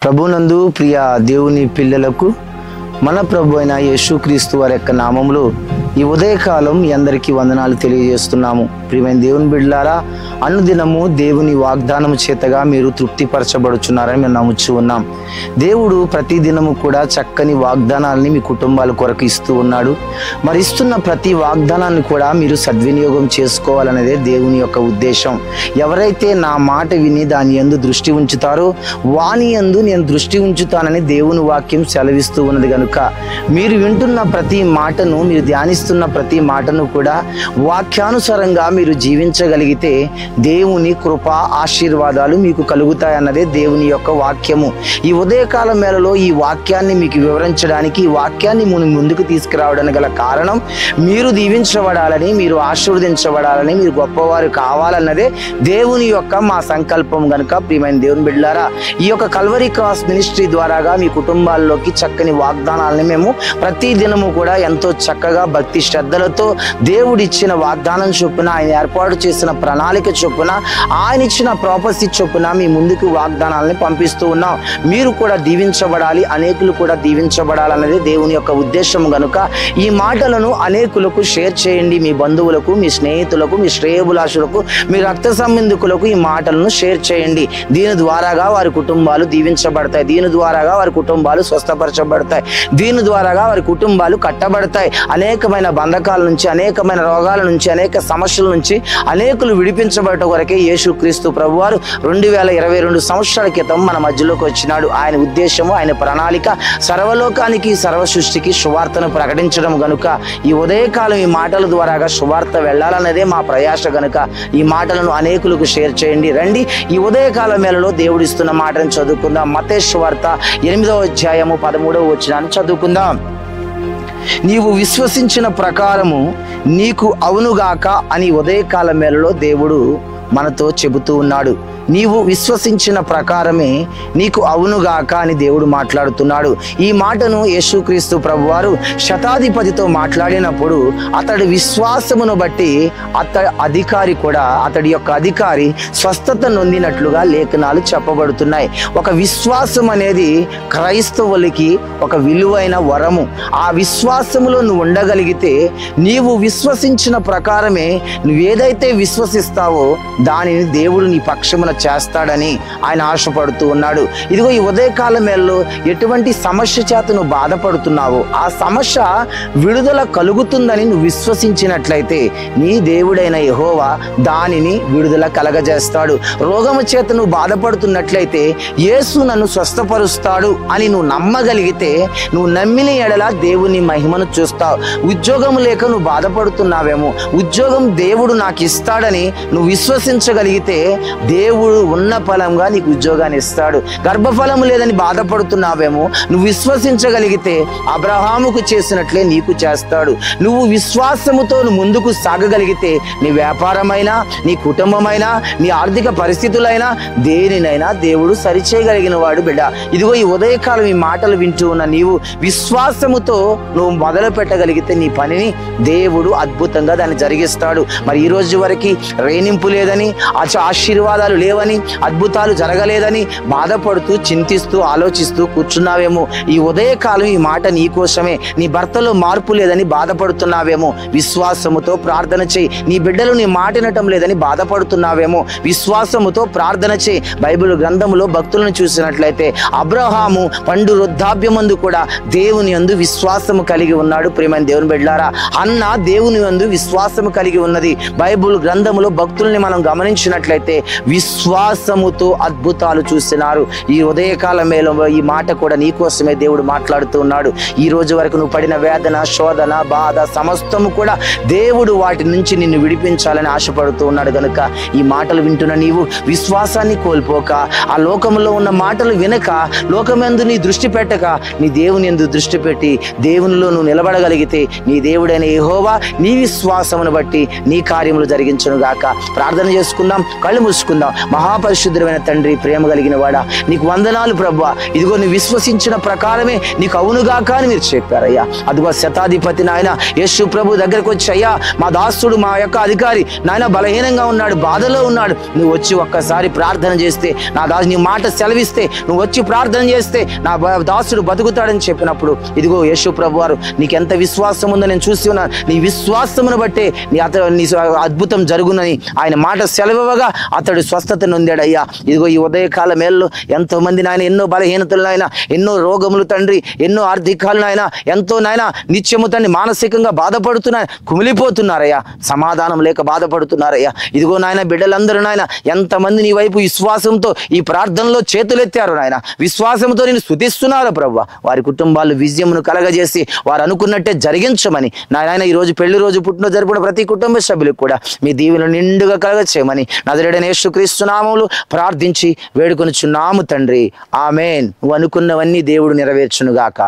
ప్రభునందు ప్రియ దేవుని పిల్లలకు మన ప్రభు అయిన యేసుక్రీస్తు వారి యొక్క నామములో ఈ ఉదయకాలం మీ అందరికీ వందనాలు తెలియజేస్తున్నాము. ప్రియమైన దేవుని బిడ్డలారా, అనుదినము దేవుని వాగ్దానము చేతగా మీరు తృప్తిపరచబడుచున్నారని మేము నమ్ముచూ ఉన్నాం. దేవుడు ప్రతి దినము కూడా చక్కని వాగ్దానాలని మీ కుటుంబాల కొరకు ఇస్తూ ఉన్నాడు. మరి ఇస్తున్న ప్రతి వాగ్దానాన్ని కూడా మీరు సద్వినియోగం చేసుకోవాలనేదే దేవుని యొక్క ఉద్దేశం. ఎవరైతే నా మాట విని దాని యందు దృష్టి ఉంచుతారో వాని యందు నేను దృష్టి ఉంచుతానని దేవుని వాక్యం సెలవిస్తూ ఉన్నది కనుక మీరు వింటున్న ప్రతి మాటను, మీరు ధ్యానిస్తున్న ప్రతి మాటను కూడా వాక్యానుసారంగా మీరు జీవించగలిగితే దేవుని కృప ఆశీర్వాదాలు మీకు కలుగుతాయన్నదే దేవుని యొక్క వాక్యము. ఈ ఉదయకాలం వేళలో ఈ వాక్యాన్ని మీకు వివరించడానికి, ఈ వాక్యాన్ని ముందుకు తీసుకురావడానికి గల కారణం మీరు దీవించబడాలని, మీరు ఆశీర్వదించబడాలని, మీరు గొప్పవారు కావాలన్నదే దేవుని యొక్క మా సంకల్పం గనుక ప్రియమైన దేవుని బిడ్డలారా, ఈ యొక్క కల్వరీ క్రాస్ మినిస్ట్రీ ద్వారాగా మీ కుటుంబాల్లోకి చక్కని వాగ్దానాలని మేము ప్రతి దినము కూడా ఎంతో చక్కగా భక్తి శ్రద్ధలతో దేవుడిచ్చిన వాగ్దానం చొప్పున, ఆయన ఏర్పాటు చేసిన ప్రణాళిక చొప్పున, ఆయన ఇచ్చిన ప్రాపర్సీ చొప్పున మీ ముందుకు వాగ్దానాలని పంపిస్తూ ఉన్నాం. మీరు కూడా దీవించబడాలి, అనేకులు కూడా దీవించబడాలన్నదే దేవుని యొక్క ఉద్దేశం గనుక ఈ మాటలను అనేకులకు షేర్ చేయండి. మీ బంధువులకు, మీ స్నేహితులకు, మీ శ్రేయోభిలాషులకు, మీ రక్త సంబంధికులకు ఈ మాటలను షేర్ చేయండి. దీని ద్వారాగా వారి కుటుంబాలు దీవించబడతాయి, దీని ద్వారాగా వారి కుటుంబాలు స్వస్థపరచబడతాయి, దీని ద్వారాగా వారి కుటుంబాలు కట్టబడతాయి. అనేకమైన బంధకాల నుంచి, అనేకమైన రోగాల నుంచి, అనేక సమస్యల నుంచి అనేకులు విడిపించబడటం వరకే యేసుక్రీస్తు ప్రభువారు 2022 సంవత్సరాల క్రితం మన మధ్యలోకి వచ్చినాడు. ఆయన ఉద్దేశము, ఆయన ప్రణాళిక సర్వలోకానికి, సర్వ సృష్టికి సువార్తను ప్రకటించడం గనుక ఈ ఉదయకాలం ఈ మాటల ద్వారాగా సువార్త వెళ్ళాలన్నదే మా ప్రయాస గనుక ఈ మాటలను అనేకులకు షేర్ చేయండి. రండి, ఈ ఉదయకాలం వేళలో దేవుడిస్తున్న మాటను చదువుకుందాం. మత్తయి సువార్త 8వ అధ్యాయము 13వ వచనాన్ని చదువుకుందాం. నీవు విశ్వసించిన ప్రకారము నీకు అవునుగాక అని ఉదయకాలం వేళలో దేవుడు మనతో చెబుతూ ఉన్నాడు. నీవు విశ్వసించిన ప్రకారమే నీకు అవునుగాక అని దేవుడు మాట్లాడుతున్నాడు. ఈ మాటను యేసుక్రీస్తు ప్రభువారు శతాధిపతితో మాట్లాడినప్పుడు అతడి విశ్వాసమును బట్టి అతడి యొక్క అధికారి స్వస్థత నొందినట్లుగా లేఖనాలు చెప్పబడుతున్నాయి. ఒక విశ్వాసం అనేది క్రైస్తవులకి ఒక విలువైన వరము. ఆ విశ్వాసములో నువ్వు ఉండగలిగితే, నీవు విశ్వసించిన ప్రకారమే నువ్వేదైతే విశ్వసిస్తావో దానిని దేవుడు నీ పక్షమున చేస్తాడని ఆయన ఆశపడుతూ ఉన్నాడు. ఇదిగో ఈ ఉదయకాలం వేళలో ఎటువంటి సమస్య చేత నువ్వు బాధపడుతున్నావో ఆ సమస్య విడుదల కలుగుతుందని నువ్వు విశ్వసించినట్లయితే నీ దేవుడైన యెహోవా దానిని విడుదల కలగజేస్తాడు. రోగము చేత నువ్వు బాధపడుతున్నట్లయితే యేసు నన్ను స్వస్థపరుస్తాడు అని నువ్వు నమ్మగలిగితే, నువ్వు నమ్మిన ఎడల దేవుని మహిమను చూస్తావు. ఉద్యోగం లేక నువ్వు బాధపడుతున్నావేమో, ఉద్యోగం దేవుడు నాకు ఇస్తాడని నువ్వు విశ్వసించగలిగితే దేవుడు ఉన్న ఫలంగా నీకు ఉద్యోగాన్ని ఇస్తాడు. గర్భఫలము లేదని బాధపడుతున్నావేమో, నువ్వు విశ్వసించగలిగితే అబ్రహాముకు చేసినట్లే నీకు చేస్తాడు. నువ్వు విశ్వాసముతో ముందుకు సాగగలిగితే నీ వ్యాపారమైనా, నీ కుటుంబమైనా, నీ ఆర్థిక పరిస్థితులైనా దేనినైనా దేవుడు సరిచేయగలిగిన వాడు బిడ్డ. ఇదిగో ఈ ఉదయకాలం ఈ మాటలు వింటూ ఉన్న నీవు విశ్వాసముతో నువ్వు మొదలు పెట్టగలిగితే నీ పనిని దేవుడు అద్భుతంగా దాన్ని జరిగిస్తాడు. మరి ఈ రోజు వరకు రేణింపు లేదని, ఆశీర్వాదాలు లేవని, అద్భుతాలు జరగలేదని బాధపడుతూ, చింతిస్తూ, ఆలోచిస్తూ కూర్చున్నావేమో, ఈ ఉదయకాలం ఈ మాట నీ కోసమే. నీ భర్తలో మార్పు లేదని బాధపడుతున్నావేమో, విశ్వాసముతో ప్రార్థన చేయి. నీ బిడ్డలు నీ మాట వినటం లేదని బాధపడుతున్నావేమో, విశ్వాసముతో ప్రార్థన చేయి. బైబిల్ గ్రంథములో భక్తులను చూసినట్లయితే అబ్రహాము పండు వృద్ధాప్యమందు కూడా దేవుని యందు విశ్వాసము కలిగి ఉన్నాడు. ప్రియమైన దేవుని బిడ్డలారా, అన్న దేవుని యందు విశ్వాసము కలిగి ఉన్నది. బైబిల్ గ్రంథములో భక్తుల్ని మనం గమనించినట్లయితే విశ్వాసముతో అద్భుతాలు చూస్తున్నారు. ఈ ఉదయకాలం వేళలో ఈ మాట కూడా నీ కోసమే దేవుడు మాట్లాడుతూ ఉన్నాడు. ఈ రోజు వరకు నువ్వు పడిన వేదన, శోధన, బాధ సమస్తము కూడా దేవుడు వాటి నుంచి నిన్ను విడిపించాలని ఆశపడుతూ ఉన్నాడు కనుక ఈ మాటలు వింటున్న నీవు విశ్వాసాన్ని కోల్పోక, ఆ లోకంలో ఉన్న మాటలు వినక, లోకమందు నీ దృష్టి పెట్టక, నీ దేవుని యందు దృష్టి పెట్టి దేవునిలో నువ్వు నిలబడగలిగితే నీ దేవుడైన యెహోవా నీ విశ్వాసమును బట్టి నీ కార్యములు జరిగించును గాక. ప్రార్థన తెలియజేసుకుందాం. కళ్ళు మూసుకుందాం. మహాపరిశుద్ధమైన తండ్రి, ప్రేమ కలిగిన వాడా, నీకు వందనాలు ప్రభువా. ఇదిగో నీ విశ్వసించిన ప్రకారమే నీకు అవునుగాక అని మీరు చెప్పారయ్యా. అదిగో శతాధిపతి నాయన యేసు ప్రభు దగ్గరకు వచ్చి, అయ్యా మా దాసుడు, మా యొక్క అధికారి నాయన బలహీనంగా ఉన్నాడు, బాధలో ఉన్నాడు, నువ్వు వచ్చి ఒక్కసారి ప్రార్థన చేస్తే, నా దాసు నీ మాట సెలవిస్తే, నువ్వు వచ్చి ప్రార్థన చేస్తే నా దాసుడు బతుకుతాడని చెప్పినప్పుడు, ఇదిగో యేసు ప్రభు వారు నీకెంత విశ్వాసం ఉందో నేను చూసి ఉన్నాను. నీ విశ్వాసమును బట్టే నీ అద్భుతం జరుగునని ఆయన మాట సెలవుగా అతడు స్వస్థత నొందాడయ్యా. ఇదిగో ఈ ఉదయకాల మేల్లో ఎంతో మంది నాయన ఎన్నో బలహీనతలు నాయన, ఎన్నో రోగములు తండ్రి, ఎన్నో ఆర్థికాలు నాయన, ఎంతో నాయన నిత్యము తండ్రి మానసికంగా బాధపడుతున్నారు, కుమిలిపోతున్నారయ్యా, సమాధానం లేక బాధపడుతున్నారయ్యా. ఇదిగో నాయన బిడ్డలందరూ నాయన ఎంతమంది నీ వైపు విశ్వాసంతో ఈ ప్రార్థనలో చేతులెత్తారు నాయన, విశ్వాసంతో నేను స్తుతిస్తున్నారు ప్రభువా. వారి కుటుంబాలు విజయమును కలగజేసి వారు అనుకున్నట్టే జరిగించమని నాయన ఈరోజు పెళ్లి రోజు పుట్టిన జరుపుకున్న ప్రతి కుటుంబ సభ్యులకు కూడా మీ దీవెనలు నిండుగా కలగచేయమని నజరేయుడైన యేసుక్రీస్తు నామములో ప్రార్థించి వేడుకొనుచున్నాము తండ్రి. ఆమేన్. నువ్వు అనుకున్నవన్నీ దేవుడు నెరవేర్చునుగాక.